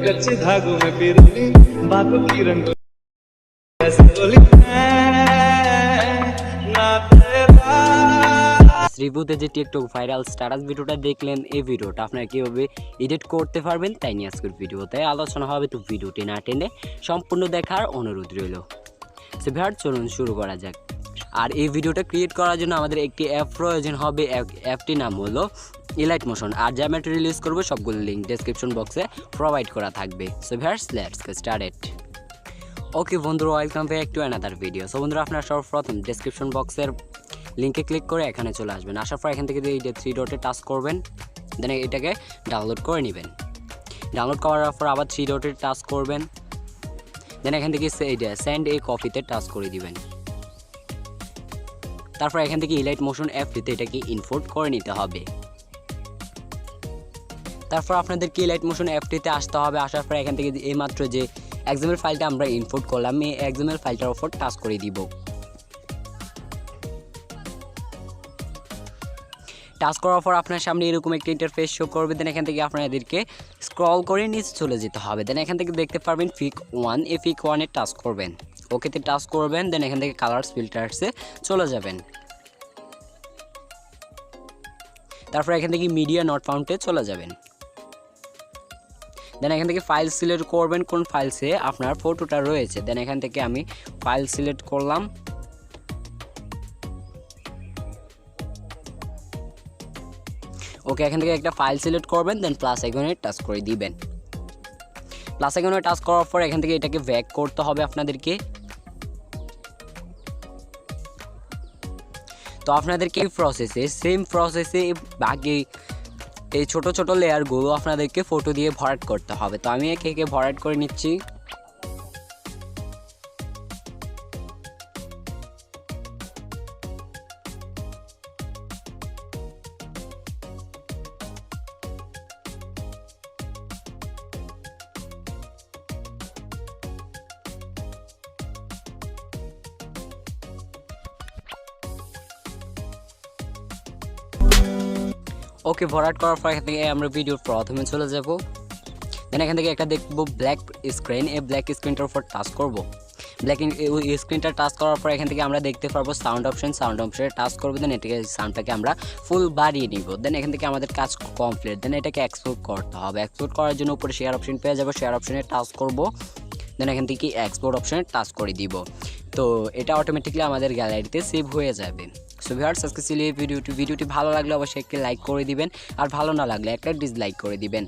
कच्चे धागों में पिरोली बातों की रंगोली ऐसे बोली ना तेरा রিভিউতে যে টিকটক ভাইরাল স্ট্যাটাস ভিডিওটা দেখলেন, এই ভিডিওটা আপনারা কীভাবে এডিট করতে পারবেন তাই নিয়ে আজকের ভিডিওতে আলোচনা হবে। তো ভিডিওটি না টেনে সম্পূর্ণ দেখার অনুরোধ রইল। সো ভিউয়ার, চলুন শুরু করা যাক। আর এই ভিডিওটা ক্রিয়েট করার জন্য আমাদের একটি অ্যাপ প্রয়োজন হবে। অ্যাপটির নাম হলো ইলাইট মোশন। আর যে আমি রিলিজ করবো সবগুলো লিঙ্ক ডেসক্রিপশন বক্সে প্রোভাইড করা থাকবে। So viewers, let's get started. Okay বন্ধুরা, welcome back to another video. So বন্ধুরা, আপনারা সর্বপ্রথম ডেসক্রিপশন বক্সের লিঙ্কে ক্লিক করে এখানে চলে আসবেন। আসার পর এখান থেকে এই যে 3 ডটে টাচ করবেন, দেন এটাকে ডাউনলোড করে নেবেন। ডাউনলোড করার পর আবার 3 ডটে টাচ করবেন, দেন এখান থেকে সেন্ড এ কপিতে টাচ করে দিবেন। তারপর এখান থেকে ইলাইট মোশন অ্যাপটিতে এটাকে ইম্পোর্ট করে নিতে হবে। তারপর আপনাদেরকে ইলাইট মোশন অ্যাপটিতে আসতে হবে। আসার পর এখান থেকে এইমাত্র যে এক্সএমএল ফাইলটা আমরা ইম্পোর্ট করলাম, এই এক্সএমএল ফাইলটার উপর টাচ করে দিব। টাচ করার পর আপনার সামনে এরকম একটা ইন্টারফেস শো করবে। দেন এখান থেকে আপনাদেরকে স্ক্রল করে নিচে চলে যেতে হবে। দেন এখান থেকে দেখতে পারবেন পিক 1, এই পিক 1-এ টাচ করবেন, ওকেতে টাচ করবেন। দেন এখান থেকে কালার্স ফিল্টার্সে চলে যাবেন। তারপর এখান থেকে মিডিয়া নট ফাউন্ডে চলে যাবেন। দেন এখান থেকে ফাইল সিলেক্ট করবেন, কোন ফাইলসে আপনার ফটোটা রয়েছে। দেন এখান থেকে আমি ফাইল সিলেক্ট করলাম। ওকে, এখান থেকে একটা ফাইল সিলেক্ট করবেন, দেন প্লাস আইকনে টাচ করে দিবেন। প্লাস আইকনে টাচ করার পর এখান থেকে এটাকে ব্যাক করতে হবে আপনাদেরকে। তো আপনাদেরকে এই প্রসেসে সেম প্রসেসে বাকি এই ছোট ছোট লেয়ারগুলো আপনাদেরকে ফটো দিয়ে ভরাট করতে হবে। তো আমি একে একে ভরাট করে নিচ্ছি। ওকে, ভরাট করার পর এখান থেকে আমরা ভিডিওর প্রথমে চলে যাব। দেন এখান থেকে একটা দেখবো ব্ল্যাক স্ক্রিন, এই ব্ল্যাক স্ক্রিনটার উপর টাচ করব। ব্ল্যাক স্ক্রিনটা টাচ করার পর এখান থেকে আমরা দেখতে পারবো সাউন্ড অপশনে টাচ করবো। দেন এটাকে সাউন্ডটাকে আমরা ফুল বাড়িয়ে নিব। দেন এখান থেকে আমাদের কাজ কমপ্লিট। দেন এটাকে এক্সপোর্ট করতে হবে। এক্সপোর্ট করার জন্য উপরে শেয়ার অপশন পেয়ে যাবো, শেয়ার অপশনে টাচ করব। দেন এখান থেকে এক্সপোর্ট অপশনে টাচ করে দিব। তো এটা অটোমেটিকলি আমাদের গ্যালারিতে সেভ হয়ে যাবে। সো ভিউয়ার্স, আজকে ছিল এই ভিডিওটি ভালো লাগলে অবশ্যই একটা লাইক করে দিবেন, আর ভালো না লাগলে একটা ডিসলাইক করে দিবেন।